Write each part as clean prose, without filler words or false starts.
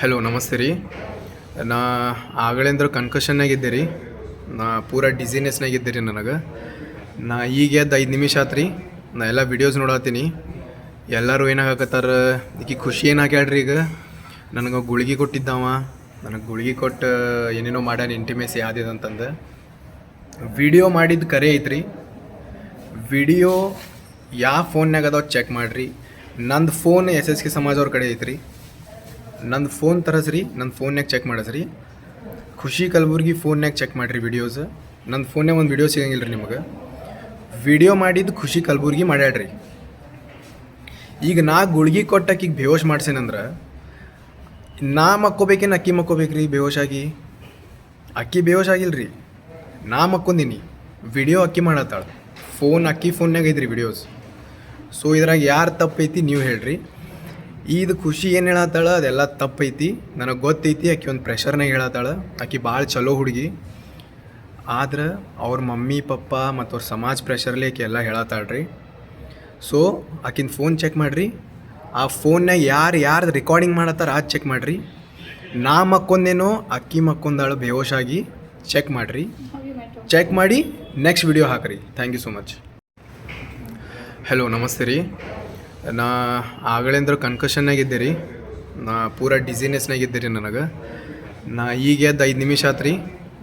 Hello ನಮಸ್ತೆ ರೀ. ನಾ ಆಗಳಿಂದ್ರ ಕನ್ಕಷನ್ನಾಗಿದ್ದೆ ರೀ. ನಾ ಪೂರ ಡಿಸಿನೆಸ್ನಾಗಿದ್ದೆ ರೀ. ನಾ ಈಗ ಎದ್ದು 5 ನಿಮಿಷ ಆತು ರೀ. ನಾ ಎಲ್ಲ ವೀಡಿಯೋಸ್ ನೋಡತ್ತೀನಿ. ಎಲ್ಲರೂ ಏನಾಗತ್ತಾರ, ಈಗ ಖುಷಿ ಏನಾಗ್ಯಾಡ್ರಿ. ಈಗ ನನಗೆ ಗುಳಿಗೆ ಕೊಟ್ಟಿದ್ದಾವ, ನನಗೆ ಗುಳಿಗೆ ಕೊಟ್ಟು ಏನೇನೋ ಮಾಡ್ಯಾನ ಇಂಟಿಮೇಸಿ ಯಾವ್ದಿದೆ ಅಂತಂದು ವಿಡಿಯೋ ಮಾಡಿದ್ದು ಕರೆ ಐತ್ರಿ. ವಿಡಿಯೋ ಯಾವ ಫೋನ್ಯಾಗ ಅದಾವ ಚೆಕ್ ಮಾಡಿರಿ. ನಂದು ಫೋನ್ SSK ಸಮಾಜ್ ಅವ್ರ ಕಡೆ ಐತ್ರಿ. ನಂದು ಫೋನ್ ತರಸ್ರಿ, ನನ್ನ ಫೋನ್ಯಾಗ ಚೆಕ್ ಮಾಡಿಸ್ರಿ. ಖುಷಿ ಕಲಬುರ್ಗಿ ಫೋನ್ಯಾಗ ಚೆಕ್ ಮಾಡಿರಿ ವಿಡಿಯೋಸ್. ನನ್ನ ಫೋನ್ಯಾಗ ಒಂದು ವಿಡಿಯೋ ಸಿಗಂಗಿಲ್ಲ ರೀ ನಿಮಗೆ. ವಿಡಿಯೋ ಮಾಡಿದ್ದು ಖುಷಿ ಕಲಬುರ್ಗಿ ಮಾಡ್ಯಾಡ್ರಿ. ಈಗ ನಾ ಗುಳ್ಗಿ ಕೊಟ್ಟಕ್ಕಿಗೆ ಬೇವೋಶ್ ಮಾಡ್ಸೇನಂದ್ರೆ ನಾ ಮಕ್ಕೋಬೇಕೇನು ಅಕ್ಕಿ ಮಕ್ಕೋಬೇಕ್ರಿ ಬೇವೋಶಾಗಿ? ಅಕ್ಕಿ ಬೇವೋಶ್ ಆಗಿಲ್ಲ ರೀ, ನಾ ಮಕ್ಕೊಂದಿನಿ. ವಿಡಿಯೋ ಅಕ್ಕಿ ಮಾಡತ್ತಾಳೆ, ಅಕ್ಕಿ ಫೋನ್ಯಾಗ ಐತ್ರಿ ವಿಡಿಯೋಸ್. ಸೊ ಇದ್ರಾಗ ಯಾರು ತಪ್ಪೈತಿ ನೀವು ಹೇಳ್ರಿ. ಇದು ಖುಷಿ ಏನು ಹೇಳತ್ತಾಳ ಅದೆಲ್ಲ ತಪ್ಪೈತಿ, ನನಗೆ ಗೊತ್ತೈತಿ. ಆಕಿ ಒಂದು ಪ್ರೆಷರ್ನಾಗ ಹೇಳತ್ತಾಳ. ಆಕಿ ಭಾಳ ಚಲೋ ಹುಡುಗಿ, ಆದ್ರೆ ಅವ್ರ ಮಮ್ಮಿ ಪಪ್ಪ ಮತ್ತು ಅವ್ರ ಸಮಾಜ ಪ್ರೆಷರ್ಲಿ ಆಕಿ ಎಲ್ಲ ಹೇಳತ್ತಾಳ್ರಿ. ಸೊ ಆಕಿನ ಫೋನ್ ಚೆಕ್ ಮಾಡಿರಿ. ಆ ಫೋನ್ನಾಗ ಯಾರ್ದು ರೆಕಾರ್ಡಿಂಗ್ ಮಾಡತ್ತಾರ ಅದು ಚೆಕ್ ಮಾಡಿರಿ. ನಾ ಮಕ್ಕೊಂದೇನೋ ಅಕ್ಕಿ ಮಕ್ಕೊಂದಾಳು ಬೇವೋಶಾಗಿ ಚೆಕ್ ಮಾಡಿರಿ. ಚೆಕ್ ಮಾಡಿ ನೆಕ್ಸ್ಟ್ ವಿಡಿಯೋ ಹಾಕ್ರಿ. Thank you so much. Hello ನಮಸ್ತೆ ರೀ. ನಾ ಆಗಳಿಂದ್ರ ಕನ್ಕಷನ್ನಾಗಿದ್ದೆ ರೀ. ನಾ ಪೂರ ಡಿಸಿನೆಸ್ನಾಗಿದ್ದೆ ರೀ. ನಾ ಈಗ ಎದ್ದು 5 ನಿಮಿಷ ಆತು ರೀ.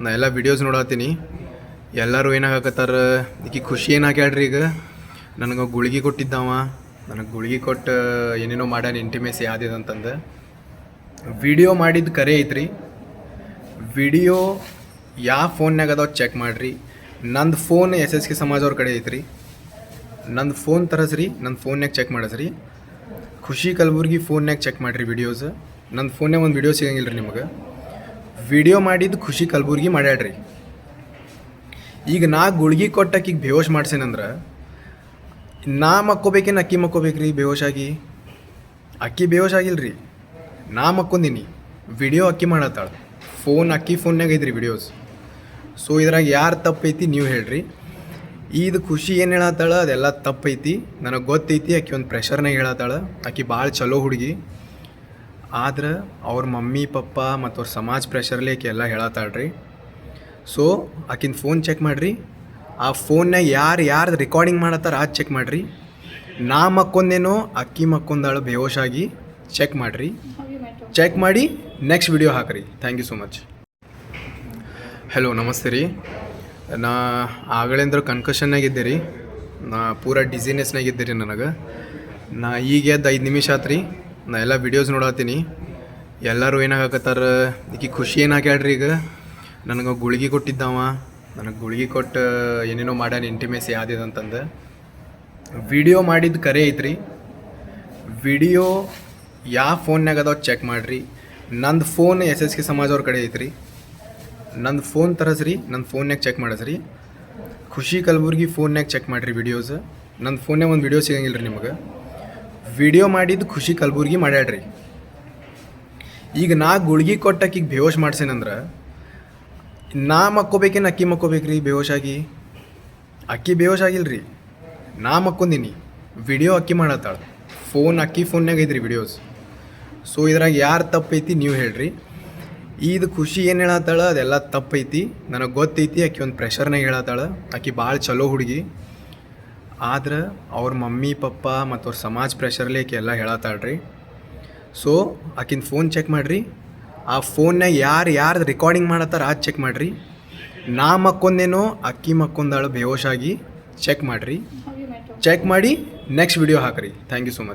ನಾ ಎಲ್ಲ ವೀಡಿಯೋಸ್ ನೋಡತ್ತೀನಿ. ಎಲ್ಲರೂ ಏನಾಗತ್ತಾರ, ಈಗ ಖುಷಿ ಏನಾಗ್ಯಾಡ್ರಿ. ಈಗ ನನಗೆ ಗುಳಿಗೆ ಕೊಟ್ಟಿದ್ದಾವ, ನನಗೆ ಗುಳಿಗೆ ಕೊಟ್ಟು ಏನೇನೋ ಮಾಡ್ಯಾನ ಇಂಟಿಮೇಸಿ ಯಾವ್ದಿದೆ ಅಂತಂದು ವಿಡಿಯೋ ಮಾಡಿದ್ದು ಕರೆ ಐತ್ರಿ. ವಿಡಿಯೋ ಯಾವ ಫೋನ್ಯಾಗ ಅದಾವ ಚೆಕ್ ಮಾಡಿರಿ. ನಂದು ಫೋನ್ SSK ಸಮಾಜ್ ಅವ್ರ ಕಡೆ ಐತ್ರಿ. ನಂದು ಫೋನ್ ತರಸ್ರಿ, ನನ್ನ ಫೋನ್ಯಾಗ ಚೆಕ್ ಮಾಡಿಸ್ರಿ. ಖುಷಿ ಕಲಬುರ್ಗಿ ಫೋನ್ಯಾಗ ಚೆಕ್ ಮಾಡಿರಿ ವಿಡಿಯೋಸ್. ನನ್ನ ಫೋನ್ಯಾಗ ಒಂದು ವಿಡಿಯೋ ಸಿಗಂಗಿಲ್ಲ ರೀ ನಿಮಗೆ. ವಿಡಿಯೋ ಮಾಡಿದ್ದು ಖುಷಿ ಕಲಬುರ್ಗಿ ಮಾಡ್ಯಾಡ್ರಿ. ಈಗ ನಾ ಗುಳ್ಗಿ ಕೊಟ್ಟಕ್ಕಿಗೆ ಬೇವೋಶ್ ಮಾಡ್ಸೇನಂದ್ರೆ ನಾ ಮಕ್ಕೋಬೇಕೇನು ಅಕ್ಕಿ ಮಕ್ಕೋಬೇಕ್ರಿ ಬೇವೋಶಾಗಿ? ಅಕ್ಕಿ ಬೇವೋಶ್ ಆಗಿಲ್ಲ ರೀ, ನಾ ಮಕ್ಕೊಂದಿನಿ. ವಿಡಿಯೋ ಅಕ್ಕಿ ಮಾಡತ್ತಾಳೆ, ಅಕ್ಕಿ ಫೋನ್ಯಾಗ ಐತ್ರಿ ವಿಡಿಯೋಸ್. ಸೊ ಇದ್ರಾಗ ಯಾರು ತಪ್ಪೈತಿ ನೀವು ಹೇಳ್ರಿ. ಇದು ಖುಷಿ ಏನು ಹೇಳತ್ತಾಳ ಅದೆಲ್ಲ ತಪ್ಪೈತಿ, ನನಗೆ ಗೊತ್ತೈತಿ. ಆಕಿ ಒಂದು ಪ್ರೆಷರ್ನಾಗ ಹೇಳತ್ತಾಳ. ಆಕಿ ಭಾಳ ಚಲೋ ಹುಡುಗಿ, ಆದ್ರೆ ಅವ್ರ ಮಮ್ಮಿ ಪಪ್ಪ ಮತ್ತು ಅವ್ರ ಸಮಾಜ ಪ್ರೆಷರ್ಲಿ ಆಕಿ ಎಲ್ಲ ಹೇಳತ್ತಾಳ್ರಿ. ಸೊ ಆಕಿನ ಫೋನ್ ಚೆಕ್ ಮಾಡಿರಿ. ಆ ಫೋನ್ನಾಗ ಯಾರ್ದು ರೆಕಾರ್ಡಿಂಗ್ ಮಾಡತ್ತಾರ ಅದು ಚೆಕ್ ಮಾಡಿರಿ. ನಾ ಮಕ್ಕೊಂದೇನೋ ಅಕ್ಕಿ ಮಕ್ಕೊಂದಾಳು ಬೇವೋಶಾಗಿ ಚೆಕ್ ಮಾಡಿರಿ. ಚೆಕ್ ಮಾಡಿ ನೆಕ್ಸ್ಟ್ ವಿಡಿಯೋ ಹಾಕ್ರಿ. Thank you so much. Hello ನಮಸ್ತೆ ರೀ. ನಾ ಆಗಳಿಂದ್ರ ಕನ್ಕಷನ್ನಾಗಿದ್ದೆ ರೀ. ನಾ ಪೂರ ಡಿಸಿನೆಸ್ನಾಗಿದ್ದೆ ರೀ. ನಾ ಈಗ ಎದ್ದು 5 ನಿಮಿಷ ಆತು ರೀ. ನಾ ಎಲ್ಲ ವೀಡಿಯೋಸ್ ನೋಡತ್ತೀನಿ. ಎಲ್ಲರೂ ಏನಾಗತ್ತಾರ, ಈಗ ಖುಷಿ ಏನಾಗ್ಯಾಡ್ರಿ. ಈಗ ನನಗೆ ಗುಳಿಗೆ ಕೊಟ್ಟಿದ್ದಾವ, ನನಗೆ ಗುಳಿಗೆ ಕೊಟ್ಟು ಏನೇನೋ ಮಾಡ್ಯಾನ ಇಂಟಿಮೇಸಿ ಯಾವ್ದಿದೆ ಅಂತಂದು ವಿಡಿಯೋ ಮಾಡಿದ್ದು ಕರೆ ಐತ್ರಿ. ವಿಡಿಯೋ ಯಾವ ಫೋನ್ಯಾಗ ಅದಾವ ಚೆಕ್ ಮಾಡಿರಿ. ನಂದು ಫೋನ್ SSK ಸಮಾಜ್ ಅವ್ರ ಕಡೆ ಐತ್ರಿ. ನಂದು ಫೋನ್ ತರಸ್ರಿ, ನನ್ನ ಫೋನ್ಯಾಗ ಚೆಕ್ ಮಾಡಿಸ್ರಿ. ಖುಷಿ ಕಲಬುರ್ಗಿ ಫೋನ್ಯಾಗ ಚೆಕ್ ಮಾಡಿರಿ ವಿಡಿಯೋಸ್. ನನ್ನ ಫೋನ್ಯಾಗ ಒಂದು ವಿಡಿಯೋ ಸಿಗಂಗಿಲ್ಲ ರೀ ನಿಮಗೆ. ವಿಡಿಯೋ ಮಾಡಿದ್ದು ಖುಷಿ ಕಲಬುರ್ಗಿ ಮಾಡ್ಯಾಡ್ರಿ. ಈಗ ನಾ ಗುಳ್ಗಿ ಕೊಟ್ಟಕ್ಕಿಗೆ ಬೇವೋಶ್ ಮಾಡ್ಸೇನಂದ್ರೆ ನಾ ಮಕ್ಕೋಬೇಕೇನು ಅಕ್ಕಿ ಮಕ್ಕೋಬೇಕ್ರಿ ಬೇವೋಶಾಗಿ? ಅಕ್ಕಿ ಬೇವೋಶ್ ಆಗಿಲ್ಲ ರೀ, ನಾ ಮಕ್ಕೊಂದಿನಿ. ವಿಡಿಯೋ ಅಕ್ಕಿ ಮಾಡತ್ತಾಳೆ, ಅಕ್ಕಿ ಫೋನ್ಯಾಗ ಐತ್ರಿ ವಿಡಿಯೋಸ್. ಸೊ ಇದ್ರಾಗ ಯಾರು ತಪ್ಪೈತಿ ನೀವು ಹೇಳ್ರಿ. ಇದು ಖುಷಿ ಏನು ಹೇಳತ್ತಾಳ ಅದೆಲ್ಲ ತಪ್ಪೈತಿ, ನನಗೆ ಗೊತ್ತೈತಿ. ಆಕಿ ಒಂದು ಪ್ರೆಷರ್ನಾಗ ಹೇಳತ್ತಾಳ. ಆಕಿ ಭಾಳ ಚಲೋ ಹುಡುಗಿ, ಆದ್ರೆ ಅವ್ರ ಮಮ್ಮಿ ಪಪ್ಪ ಮತ್ತು ಅವ್ರ ಸಮಾಜ ಪ್ರೆಷರ್ಲಿ ಆಕಿ ಎಲ್ಲ ಹೇಳತ್ತಾಳ್ರಿ. ಸೊ ಆಕಿನ ಫೋನ್ ಚೆಕ್ ಮಾಡಿರಿ. ಆ ಫೋನ್ನಾಗ ಯಾರ್ದು ರೆಕಾರ್ಡಿಂಗ್ ಮಾಡತ್ತಾರ ಅದು ಚೆಕ್ ಮಾಡಿರಿ. ನಾ ಮಕ್ಕೊಂದೇನೋ ಅಕ್ಕಿ ಮಕ್ಕೊಂದಾಳು ಬೇವೋಶಾಗಿ ಚೆಕ್ ಮಾಡಿರಿ. ಚೆಕ್ ಮಾಡಿ ನೆಕ್ಸ್ಟ್ ವಿಡಿಯೋ ಹಾಕ್ರಿ. Thank you so much.